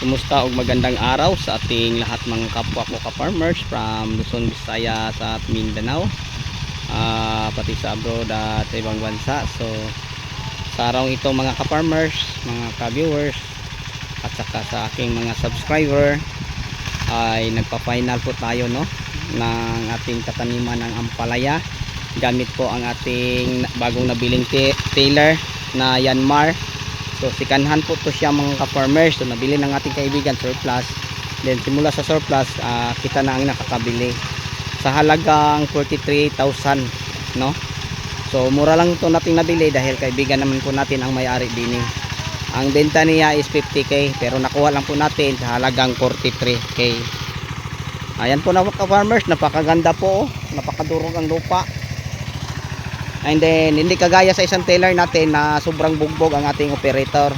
Kumusta og magandang araw sa ating lahat mga kapwa ko ka-farmers from Luzon, Visayas at Mindanao, pati sa abroad at ibang bansa. So sa araw ito mga ka-farmers, mga ka-viewers at saka sa aking mga subscriber ay nagpa-final po tayo ng ating kataniman ng ampalaya. Gamit po ang ating bagong nabiling trailer na Yanmar. So sikanhan po to siya mga ka-farmers. So nabili ng ating kaibigan surplus. Then simula sa surplus, kita na ang nakakabili sa halagang 43,000, no? So mura lang to nating nabili dahil kaibigan naman po natin ang may-ari din. Ang benta niya is 50k pero nakuha lang po natin sa halagang 43k. Ayan po na mga ka-farmers, napakaganda po, napakadurog ang lupa. And then hindi kagaya sa isang trailer natin na sobrang bugbog ang ating operator.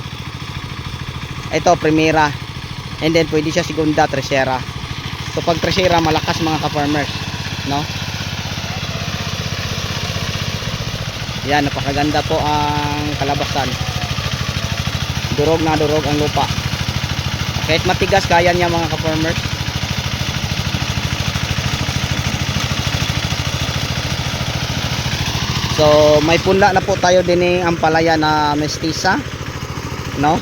Ito primera. And then pwede siya segunda, tercera. So pag tercera malakas mga ka-farmers, no? Yan, napakaganda po ang kalabasan. Durog na durog ang lupa. Kahit matigas kaya niya mga ka-farmers. So may punla na po tayo din ng ampalaya na mestiza, no?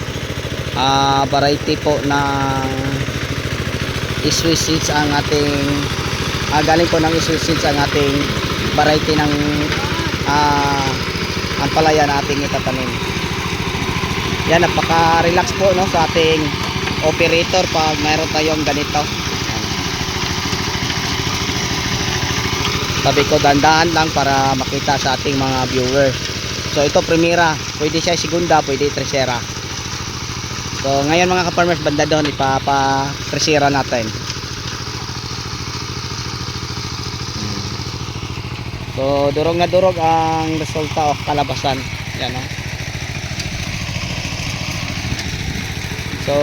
Variety po ng Swiss seeds ang ating galing po ng Swiss seeds ang ating variety ng ampalaya na ating itatanim. Yan, napaka-relax po sa ating operator pag mayroon tayong ganito. Sabi ko dandahan lang para makita sa ating mga viewers. So ito primera, pwede siya segunda, pwede tercera. So ngayon mga ka-farmers, banda doon ipapa-tercera natin. So durog na durog ang resulta o kalabasan. Yan o. So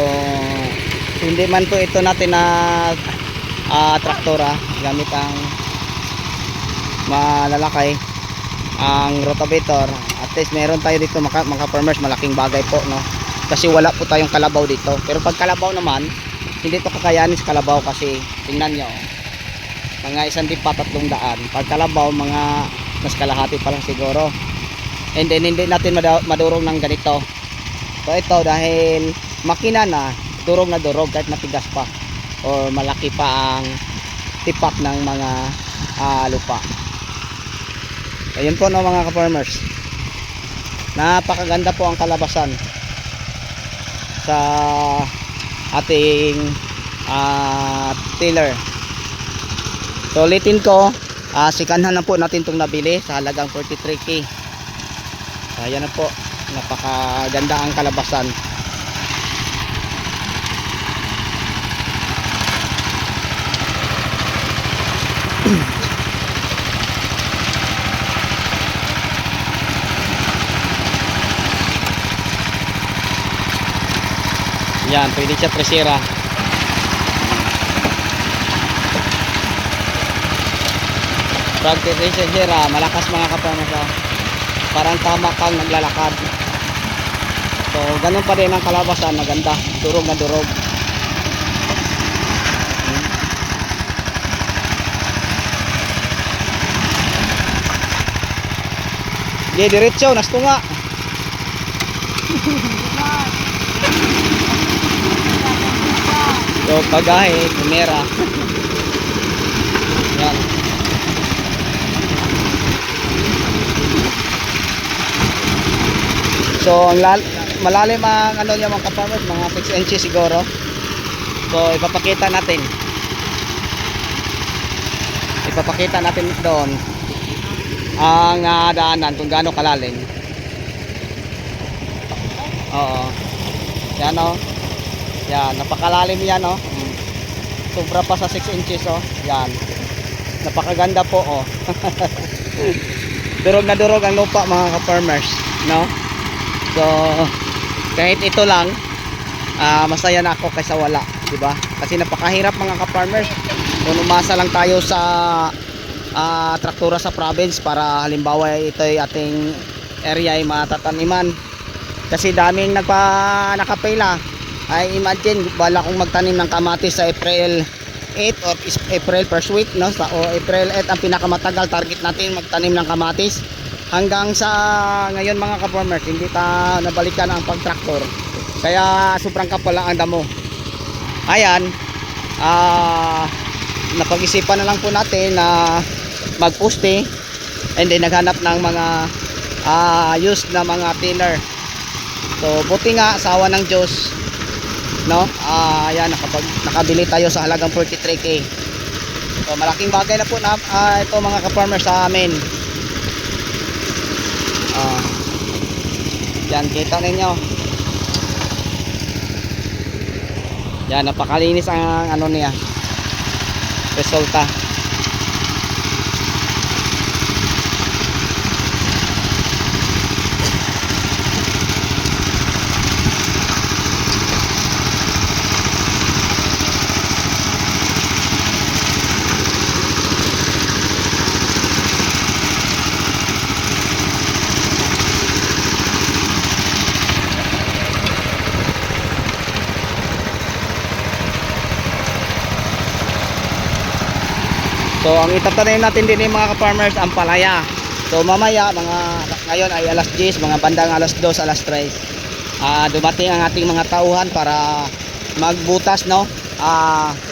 hindi man po ito natin na traktora, gamit ang malalakay ang rotavator. At least meron tayo dito mga farmers, malaking bagay po, no? Kasi wala po tayong kalabaw dito. Pero pag kalabaw naman, hindi to kakayanin sa kalabaw kasi tingnan nyo, mga 1,300. Pag kalabaw, mga mas kalahati pa lang siguro. And then hindi natin madurog ng ganito. So ito dahil makina na, durog na durog kahit matigas pa or malaki pa ang tipak ng mga lupa. Ayun po mga ka-farmers, napakaganda po ang kalabasan sa ating tiller. So ulitin ko, sikanhan na po natin itong nabili sa halagang 43k. So ayan na po, napakaganda ang kalabasan. Yan, pwede siya tercera. Pag tercera, malakas mga ka-farmers. Parang tama kang naglalakad. So, ganun pa rin ang kalabasan, maganda. Durog na durog. Di, diretso, nastunga. So pagahe, primera. Yan. So ang malalim ang niya mga ka-farmers, mga 6 inches siguro. So ipapakita natin. Ipapakita natin doon ang daanan kung gaano kalalim. Oo. Yan o. Yan, napakalalim yan sobra pa sa 6 inches yan, napakaganda po durog na durog ang lupa mga ka-farmers, no? So kahit ito lang, masaya na ako kaysa wala, diba? Kasi napakahirap mga ka-farmers kung umasa lang tayo sa traktura sa province para halimbawa ito ay ating area ay matataniman. Kasi daming nakapila ay imagine bala kong magtanim ng kamatis sa April 8 or April first week, no? O April 8 ang pinakamatagal target natin magtanim ng kamatis. Hanggang sa ngayon mga ka-farmers, hindi ta nabalikan ang pagtraktor. Kaya sobrang kapal lang ang damo. Ayan, napag-isipan na lang po natin na magposte and then naghanap ng mga used na mga tiller. So buti nga sa awa ng Diyos, no? Ayan, nakabili tayo sa halagang 43k. So malaking bagay na po na ito mga ka-farmers sa amin. Yan, kita ninyo. Yan, napakalinis ang ano niya, resulta. So ang itatanim natin din mga ka-farmers ang palaya. So mamaya ngayon ay alas 10, mga bandang alas 2, alas 3. Dumating ang ating mga tauhan para magbutas, no?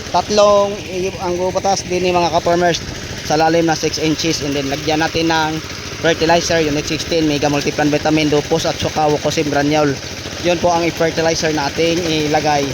Tatlong ang butas din mga ka-farmers sa lalim na 6 inches, and then lagyan natin ng fertilizer, unit 16, mega multiplan vitamin, dupos at saka wukosim granule. Yun po ang fertilizer natin ilagay.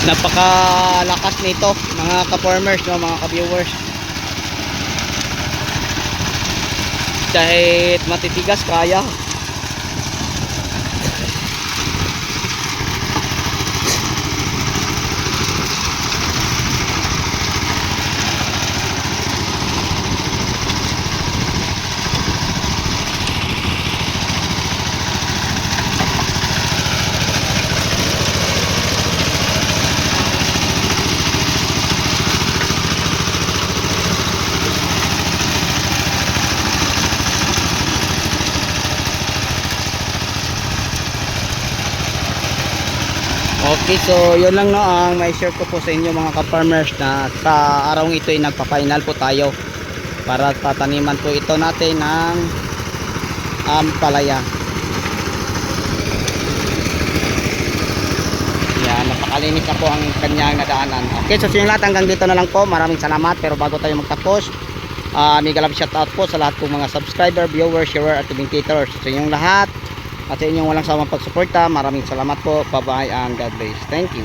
Napakalakas nito mga ka-farmers, no, mga ka-viewers. Kahit matitigas kaya. Okay, so yun lang, no, ang may share ko po sa inyo mga ka-farmers, na sa araw ito ay nagpa-final po tayo para tataniman po ito natin ng palaya. Yan, napakalinis na po ang kanyang nadaanan. Okay, so yung lahat hanggang dito na lang po. Maraming salamat, pero bago tayo magtapos, mega love shoutout po sa lahat po mga subscriber, viewers, sharer at commentators. So yung lahat at sa inyong walang sawang pagsuporta, maraming salamat po. Bye bye and God bless. Thank you.